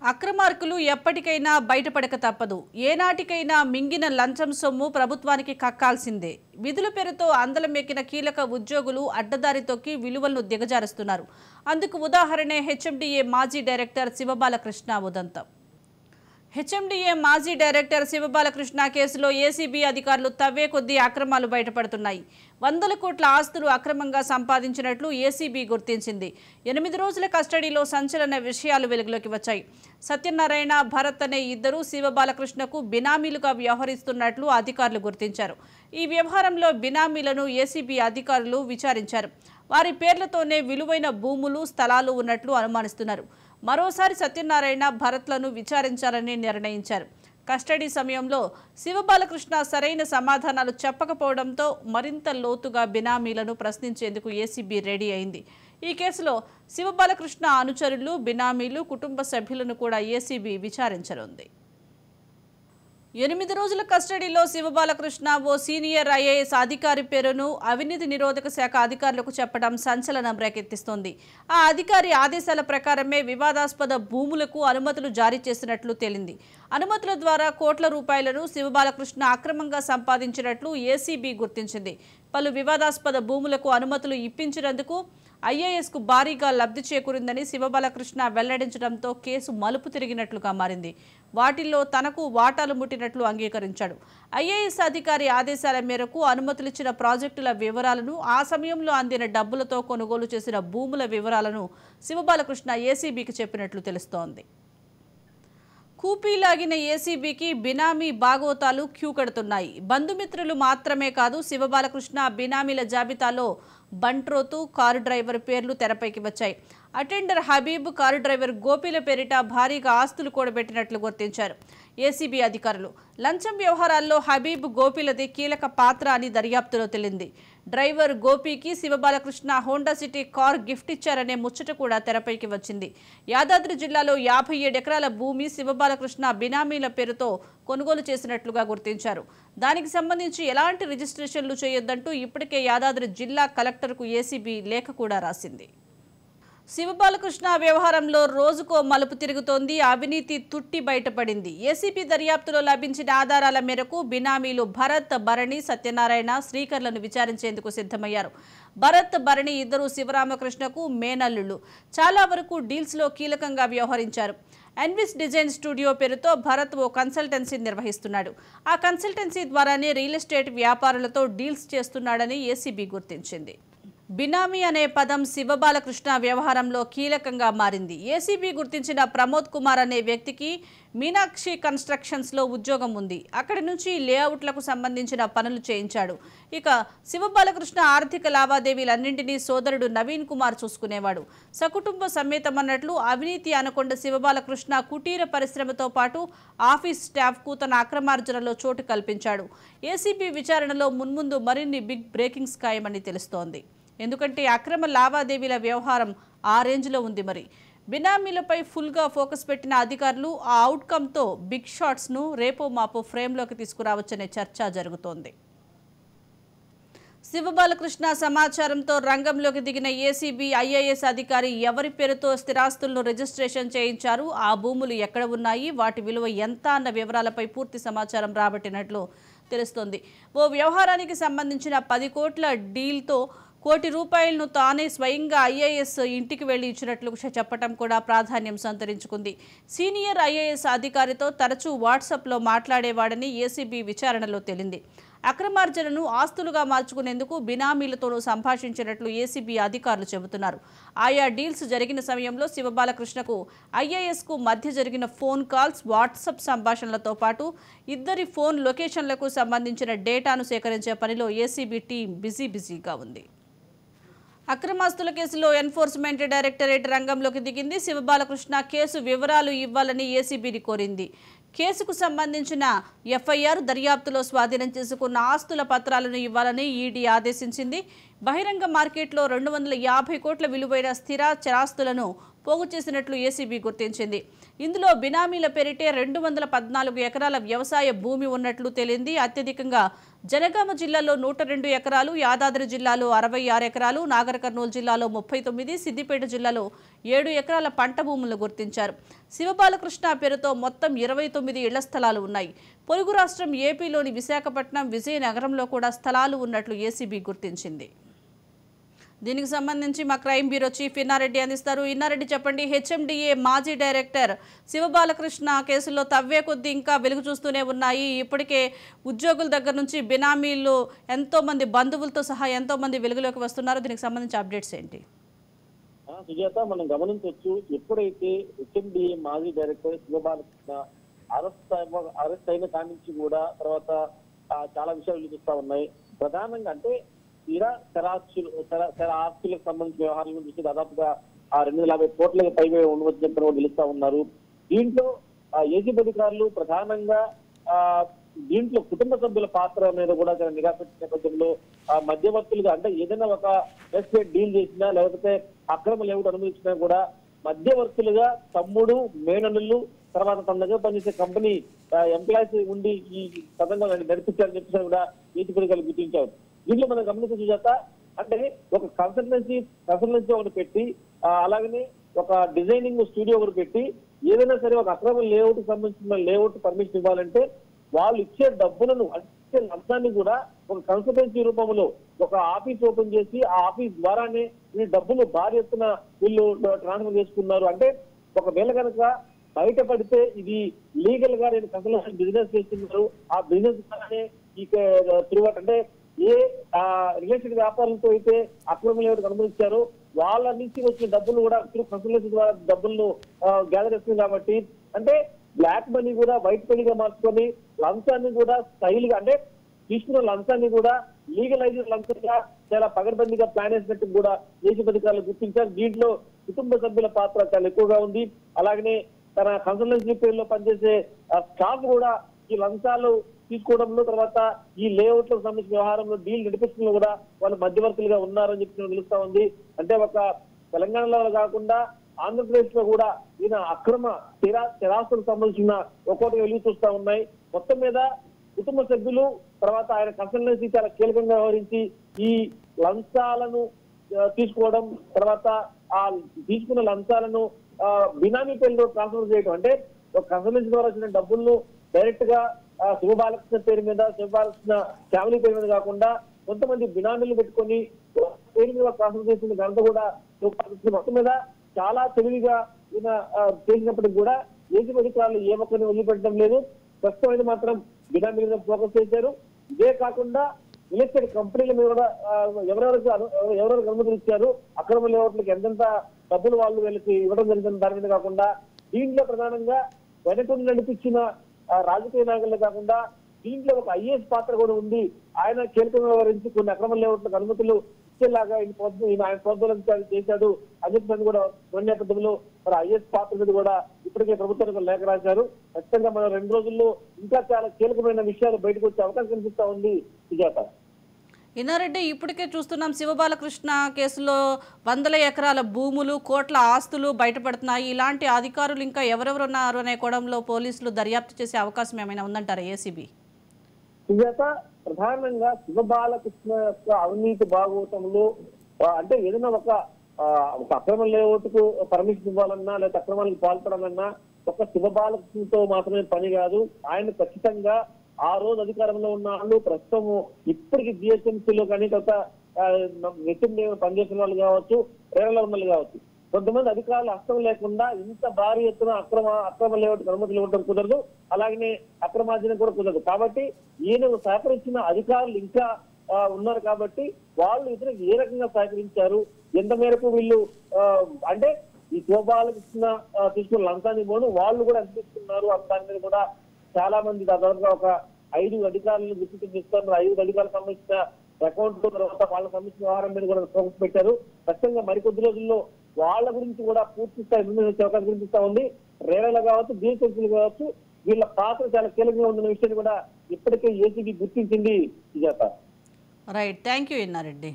అక్రమార్కులు ఎప్పటికైనా బయటపడక తప్పదు. ఏనాటికైనా మింగిన లంచం సొమ్ము ప్రభుత్వానికి కక్కాల్సిందే. విధుల పేరుతో అందలమెక్కిన కీలక ఉద్యోగులు అడ్డదారి తొక్కి విలువలను దిగజారుస్తున్నారు. అందుకు ఉదాహరణే హెచ్ఎండిఏ మాజీ డైరెక్టర్ శివబాలకృష్ణ ఉదంతం. హెచ్ఎండిఏ మాజీ డైరెక్టర్ శివబాలకృష్ణ కేసులో ఏసీబీ అధికారులు తవ్వే కొద్దీ అక్రమాలు బయటపడుతున్నాయి. వందల కోట్ల ఆస్తులు అక్రమంగా సంపాదించినట్లు ఏసీబీ గుర్తించింది. 8 రోజుల కస్టడీలో సంచలన విషయాలు వెలుగులోకి వచ్చాయి. సత్యనారాయణ, భరత్ అనే ఇద్దరు శివబాలకృష్ణకు బినామీలుగా వ్యవహరిస్తున్నట్లు అధికారులు గుర్తించారు. ఈ వ్యవహారంలో బినామీలను ఏసీబీ అధికారులు విచారించారు. వారి పేర్లతోనే విలువైన భూములు, స్థలాలు ఉన్నట్లు అనుమానిస్తున్నారు. మరోసారి సత్యనారాయణ, భరత్లను విచారించాలని నిర్ణయించారు. కస్టడీ సమయంలో శివబాలకృష్ణ సరైన సమాధానాలు చెప్పకపోవడంతో మరింత లోతుగా బినామీలను ప్రశ్నించేందుకు ఏసీబీ రెడీ అయింది. ఈ కేసులో శివబాలకృష్ణ అనుచరులు, బినామీలు, కుటుంబ సభ్యులను కూడా ఏసీబీ విచారించనుంది. 8 రోజుల కస్టడీలో శివబాలకృష్ణ ఓ సీనియర్ ఐఏఎస్ అధికారి పేరును అవినీతి నిరోధక శాఖ అధికారులకు చెప్పడం సంచలనం రేకెత్తిస్తోంది. ఆ అధికారి ఆదేశాల ప్రకారమే వివాదాస్పద భూములకు అనుమతులు జారీ చేసినట్లు తేలింది. అనుమతుల ద్వారా కోట్ల రూపాయలను శివబాలకృష్ణ అక్రమంగా సంపాదించినట్లు ఏసీబీ గుర్తించింది. పలు వివాదాస్పద భూములకు అనుమతులు ఇప్పించినందుకు ఐఏఎస్కు భారీగా లబ్ధి చేకూరిందని శివబాలకృష్ణ వెల్లడించడంతో కేసు మలుపు తిరిగినట్లుగా మారింది. వాటిల్లో తనకు వాటాలు ముట్టినట్లు అంగీకరించాడు. ఐఏఎస్ అధికారి ఆదేశాల మేరకు అనుమతులిచ్చిన ప్రాజెక్టుల వివరాలను, ఆ సమయంలో అందిన డబ్బులతో కొనుగోలు చేసిన భూముల వివరాలను శివబాలకృష్ణ ఏసీబీకి చెప్పినట్లు తెలుస్తోంది. కూపీలాగిన ఏసీబీకి బినామీ బాగోతాలు క్యూ కడుతున్నాయి. బంధుమిత్రులు మాత్రమే కాదు, శివబాలకృష్ణ బినామీల జాబితాలో బంట్రోతు, కారు డ్రైవర్ పేర్లు తెరపైకి వచ్చాయి. అటెండర్ హబీబ్, కారు డ్రైవర్ గోపీల పేరిట భారీగా ఆస్తులు కూడబెట్టినట్లు గుర్తించారు ఏసీబీ అధికారులు. లంచం వ్యవహారాల్లో హబీబ్, గోపీలది కీలక పాత్ర అని దర్యాప్తులో తేలింది. డ్రైవర్ గోపీకి Siva Balakrishna Honda City car gift ఇచ్చారనే ముచ్చట కూడా తెరపైకి వచ్చింది. యాదాద్రి జిల్లాలో 57 ఎకరాల భూమి శివబాలకృష్ణ బినామీల పేరుతో కొనుగోలు చేసినట్లుగా గుర్తించారు. దానికి సంబంధించి ఎలాంటి రిజిస్ట్రేషన్లు చేయొద్దంటూ ఇప్పటికే యాదాద్రి జిల్లా కలెక్టర్కు ఏసీబీ లేఖ కూడా రాసింది. శివబాలకృష్ణ వ్యవహారంలో రోజుకో మలుపు తిరుగుతోంది. అవినీతి తుట్టి బయటపడింది. ఏసీబీ దర్యాప్తులో లభించిన ఆధారాల మేరకు బినామీలు భరత్, భరణి, సత్యనారాయణ, శ్రీకర్లను విచారించేందుకు సిద్ధమయ్యారు. భరత్, భరణి ఇద్దరు శివరామకృష్ణకు మేనల్లులు. చాలా వరకు డీల్స్లో కీలకంగా వ్యవహరించారు. ఎన్విస్ డిజైన్ స్టూడియో పేరుతో భరత్ ఓ కన్సల్టెన్సీ నిర్వహిస్తున్నాడు. ఆ కన్సల్టెన్సీ ద్వారానే రియల్ ఎస్టేట్ వ్యాపారులతో డీల్స్ చేస్తున్నాడని ఏసీబీ గుర్తించింది. బినామీ అనే పదం శివబాలకృష్ణ వ్యవహారంలో కీలకంగా మారింది. ఏసీబీ గుర్తించిన ప్రమోద్ కుమార్ అనే వ్యక్తికి మీనాక్షి కన్స్ట్రక్షన్స్లో ఉద్యోగం ఉంది. అక్కడి నుంచి లేఅవుట్లకు సంబంధించిన పనులు చేయించాడు. ఇక శివబాలకృష్ణ ఆర్థిక లావాదేవీలన్నింటినీ సోదరుడు నవీన్ కుమార్ చూసుకునేవాడు. సకుటుంబ సమేతమన్నట్లు అవినీతి అనకొండ శివబాలకృష్ణ కుటీర పరిశ్రమతో పాటు ఆఫీస్ స్టాఫ్కు తన అక్రమార్జనలో చోటు కల్పించాడు. ఏసీబీ విచారణలో మున్ముందు మరిన్ని బిగ్ బ్రేకింగ్స్ ఖాయమని తెలుస్తోంది. ఎందుకంటే అక్రమ లావాదేవీల వ్యవహారం ఆ రేంజ్లో ఉంది. మరి బినామీలపై ఫుల్గా ఫోకస్ పెట్టిన అధికారులు ఆ అవుట్కమ్తో బిగ్ షాట్స్ను రేపో మాపో ఫ్రేమ్లోకి తీసుకురావచ్చనే చర్చ జరుగుతోంది. శివబాలకృష్ణ సమాచారంతో రంగంలోకి దిగిన ఏసీబీ ఐఏఎస్ అధికారి ఎవరి పేరుతో స్థిరాస్తులను రిజిస్ట్రేషన్ చేయించారు, ఆ భూములు ఎక్కడ ఉన్నాయి, వాటి విలువ ఎంత అన్న వివరాలపై పూర్తి సమాచారం రాబట్టినట్లు తెలుస్తోంది. ఓ వ్యవహారానికి సంబంధించిన 10 కోట్ల డీల్తో ₹1 కోటి తానే స్వయంగా ఐఏఎస్ ఇంటికి వెళ్లి ఇచ్చినట్లు చెప్పడం కూడా ప్రాధాన్యం సంతరించుకుంది. సీనియర్ ఐఏఎస్ అధికారితో తరచూ వాట్సాప్లో మాట్లాడేవాడని ఏసీబీ విచారణలో తేలింది. అక్రమార్జనను ఆస్తులుగా మార్చుకునేందుకు బినామీలతోనూ సంభాషించినట్లు ఏసీబీ అధికారులు చెబుతున్నారు. ఆయా డీల్స్ జరిగిన సమయంలో శివబాలకృష్ణకు ఐఏఎస్కు మధ్య జరిగిన ఫోన్ కాల్స్, వాట్సాప్ సంభాషణలతో పాటు ఇద్దరి ఫోన్ లొకేషన్లకు సంబంధించిన డేటాను సేకరించే పనిలో ఏసీబీ టీం బిజీగా ఉంది. అక్రమాస్తుల కేసులో ఎన్ఫోర్స్మెంట్ డైరెక్టరేట్ రంగంలోకి దిగింది. శివబాలకృష్ణ కేసు వివరాలు ఇవ్వాలని ఏసీబీని కోరింది. కేసుకు సంబంధించిన ఎఫ్ఐఆర్, దర్యాప్తులో స్వాధీనం చేసుకున్న ఆస్తుల పత్రాలను ఇవ్వాలని ఈడీ ఆదేశించింది. బహిరంగ మార్కెట్లో 250 కోట్ల విలువైన స్థిర చరాస్తులను పోగు చేసినట్లు ఏసీబీ గుర్తించింది. ఇందులో బినామీల పేరిటే 214 ఎకరాల వ్యవసాయ భూమి ఉన్నట్లు తేలింది. అత్యధికంగా జనగామ జిల్లాలో 102 ఎకరాలు, యాదాద్రి జిల్లాలో 66 ఎకరాలు, నాగర్ కర్నూలు జిల్లాలో 39, సిద్దిపేట జిల్లాలో 7 ఎకరాల పంట భూములను గుర్తించారు. శివబాలకృష్ణ పేరుతో మొత్తం 29 ఇళ్ల స్థలాలు ఉన్నాయి. పొరుగు రాష్ట్రం ఏపీలోని విశాఖపట్నం, విజయనగరంలో కూడా స్థలాలు ఉన్నట్లు ఏసీబీ గుర్తించింది. దీనికి సంబంధించి మా క్రైమ్ బ్యూరో చీఫ్ ఇన్నారెడ్డి అందిస్తారు. ఇన్నారెడ్డి, చెప్పండి. హెచ్ఎండిఏ మాజీ డైరెక్టర్ శివబాలకృష్ణ కేసులో తవ్వే కొద్దీ ఇంకా వెలుగు చూస్తూనే ఉన్నాయి. ఇప్పటికే ఉద్యోగుల దగ్గర నుంచి బినామీలు ఎంతో మంది బంధువులతో సహా ఎంతో మంది వెలుగులోకి వస్తున్నారు. దీనికి సంబంధించి అప్డేట్స్ ఏంటి? సుజాత, మనం గమనించవచ్చు, ఎప్పుడైతే హెచ్ఎండిఏ మాజీ డైరెక్టర్ శివబాలకృష్ణ అరెస్ట్ అయిన కాడి నుంచి కూడా తర్వాత చాలా విషయాలు చూస్తా ఉన్నాయి. ప్రధానంగా అంటే ఆస్తులకు సంబంధించిన వ్యవహారాల గురించి దాదాపుగా 250 కోట్లకు పైగా ఉండవచ్చని చెప్పి తెలుస్తా ఉన్నారు. దీంట్లో ఏసీబీ అధికారులు ప్రధానంగా దీంట్లో కుటుంబ సభ్యుల పాత్ర మీద కూడా నిఘా పెట్టిన నేపథ్యంలో మధ్యవర్తులుగా అంటే ఏదైనా ఒక ఎస్టేట్ డీల్ చేసినా లేకపోతే అక్రమ లేవుడు అనుమతించినా కూడా మధ్యవర్తులుగా తమ్ముడు, మేనల్లులు, తర్వాత తన దగ్గర పనిచేసే కంపెనీ ఎంప్లాయీస్ ఉండి ఈ సదంగా నడిపించారని చెప్పి కూడా ఏసీబీ అధికారులు గుర్తించారు. దీంట్లో మనం గమనించే చేత అంటే ఒక కన్సల్టెన్సీ ఒకటి పెట్టి అలాగనే ఒక డిజైనింగ్ స్టూడియో ఒకటి పెట్టి ఏదైనా సరే ఒక అక్రమ లేఅవుట్ సంబంధించిన లేఅవుట్ పర్మిషన్ ఇవ్వాలంటే వాళ్ళు ఇచ్చే డబ్బులను ఇచ్చే లంచాన్ని కూడా ఒక కన్సల్టెన్సీ రూపంలో ఒక ఆఫీస్ ఓపెన్ చేసి ఆ ఆఫీస్ ద్వారానే ఈ డబ్బులు భారీ ఎత్తున వీళ్ళు ట్రాన్స్ఫర్ చేసుకున్నారు. అంటే ఒకవేళ కనుక బయటపడితే ఇది లీగల్ గా నేను కన్సల్టెన్సీ బిజినెస్ చేస్తున్నారు, ఆ బిజినెస్ ద్వారానే ఈ తిరుగుబాటు అంటే ఏ రిలేటెడ్ వ్యాపారులతో అయితే అక్రమ లేఅవుట్ అనుమతించారో వాళ్ళ నుంచి వచ్చిన డబ్బులు కూడా కన్సల్టెన్సీ ద్వారా డబ్బులను గ్యాదర్ చేస్తుంది. కాబట్టి అంటే బ్లాక్ మనీ కూడా వైట్ మనీగా మార్చుకొని లంచాన్ని కూడా స్టైల్ గా అంటే తీసుకున్న లంచాన్ని కూడా లీగలైజ్ లంచంగా చాలా పగడ్బందీగా ప్లాన్ చేసినట్టు కూడా ఏసీబీ అధికారులు గుర్తించారు. దీంట్లో కుటుంబ సభ్యుల పాత్ర చాలా ఎక్కువగా ఉంది. అలాగనే తన కన్సల్టెన్సీ పేరులో పనిచేసే స్టాఫ్ కూడా ఈ లంచాలు తీసుకోవడంలో తర్వాత ఈ లేఅవుట్లకు సంబంధించిన వ్యవహారంలో డీల్ నడిపించడంలో కూడా వాళ్ళు మధ్యవర్తులుగా ఉన్నారని చెప్పి తెలుస్తా ఉంది. అంటే ఒక తెలంగాణలో కాకుండా ఆంధ్రప్రదేశ్ లో కూడా ఈయన అక్రమ స్థిరాస్తులకు సంబంధించిన ఒక్కోటి వెలుగు చూస్తా ఉన్నాయి. మొత్తం మీద కుటుంబ సభ్యులు తర్వాత ఆయన కన్సల్టెన్సీ చాలా కీలకంగా వ్యవహరించి ఈ లంచాలను తీసుకోవడం తర్వాత ఆ తీసుకున్న లంచాలను బినామీ పేరులో ట్రాన్స్ఫర్ చేయడం అంటే ఒక కన్సల్టెన్సీ ద్వారా వచ్చిన డబ్బులను డైరెక్ట్ గా శివబాలకృష్ణ పేరు మీద శివబాలకృష్ణ ఫ్యామిలీ పేరు మీద కాకుండా కొంతమంది బినామీలు పెట్టుకొని పేరు మీద ట్రాన్స్ఫర్ చేసిన ఘనత కూడా శివబాలకృష్ణ మొత్తం మీద చాలా తెలివిగా ఈయన చేసినప్పటికీ కూడా ఏసీబీ అధికారులు ఏ ఒక్కరిని వదిలిపెట్టడం లేదు. ప్రస్తుతం అయితే మాత్రం బినామీల మీద ఫోకస్ చేశారు. ఇదే కాకుండా రియల్ ఎస్టేట్ కంపెనీల మీద కూడా ఎవరెవరికి అనుమతులు ఇచ్చారు, అక్రమ లేఅవుట్లకు ఎంతెంత డబ్బులు వాళ్ళు వీళ్ళకి ఇవ్వడం జరిగింది దాని మీద కాకుండా దీంట్లో ప్రధానంగా వెనకుండి నడిపించిన రాజకీయ నాయకులే కాకుండా దీంట్లో ఒక ఐఏఎస్ పాత్ర కూడా ఉంది. ఆయన కీలకంగా వ్యవహరించి కొన్ని అక్రమ లేఅవుట్లకు అనుమతులు ఇచ్చేలాగా ఆయన ప్రోద్బలం చేశాడు అని చెప్పి కూడా కొన్ని నేపథ్యంలో మరి ఐఏఎస్ పాత్ర మీద కూడా ఇప్పటికే ప్రభుత్వానికి లేఖ రాశారు. ఖచ్చితంగా మన 2 రోజుల్లో ఇంకా చాలా కీలకమైన విషయాలు బయటకు వచ్చే అవకాశం కనిపిస్తా ఉంది. సుజాత, ఇన్నారెడ్డి, ఇప్పటికే చూస్తున్నాం శివబాలకృష్ణ కేసులో వందల ఎకరాల భూములు, కోట్ల ఆస్తులు బయటపడుతున్నాయి. ఇలాంటి అధికారులు ఇంకా ఎవరెవరు ఉన్నారు అనే కోణంలో పోలీసులు దర్యాప్తు చేసే అవకాశం ఏమైనా ఉందంటారా ఏసీబీ? సుజాత, ప్రధానంగా శివబాలకృష్ణ యొక్క అవినీతి భాగవతంలో అంటే ఏదైనా ఒక అక్రమ లేఅవుట్కు పర్మిషన్ ఇవ్వాలన్నా లేదా అక్రమాలకు పాల్పడాలన్నా ఒక శివబాలకృష్ణతో మాత్రమే పని కాదు. ఆయన ఖచ్చితంగా ఆ రోజు అధికారంలో ఉన్న వాళ్ళు ప్రస్తుతం ఇప్పటికి జిహెచ్ఎంసీలో కానీ తర్వాత పనిచేసిన వాళ్ళు కావచ్చు, ప్రేరణలో ఉన్న వాళ్ళు కావచ్చు, కొంతమంది అధికారులు హస్తం లేకుండా ఇంత భారీ ఎత్తున అక్రమ లేఅవుట్ అనుమతులు ఇవ్వడం కుదరదు. అలాగనే అక్రమార్జన కూడా కుదరదు. కాబట్టి ఈయన సహకరించిన అధికారులు ఇంకా ఉన్నారు. కాబట్టి వాళ్ళు ఇతనికి ఏ రకంగా సహకరించారు, ఎంత మేరకు వీళ్ళు అంటే ఈ శివబాలకృష్ణ తీసుకున్న లంచాన్ని పోను వాళ్ళు కూడా అనిపిస్తున్నారు. దాని మీద కూడా చాలా మంది దాదాపుగా ఒక 5 అధికారులను గుర్తించారు. 5 అధికారులకు సంబంధించిన అకౌంట్ తర్వాత వాళ్ళకి సంబంధించిన వ్యవహారం మీద కూడా ఫోకస్ పెట్టారు. ఖచ్చితంగా మరికొద్ది రోజుల్లో వాళ్ళ గురించి కూడా పూర్తి స్థాయి వచ్చే అవకాశం కనిపిస్తా ఉంది. రేరలు కావచ్చు, జిహెచ్ఎంసీలు కావచ్చు, వీళ్ళ పాత్ర చాలా కీలకంగా ఉందన్న విషయాన్ని కూడా ఇప్పటికే ఏసీబీ గుర్తించింది. Sujatha, right, thank you Inna Reddy.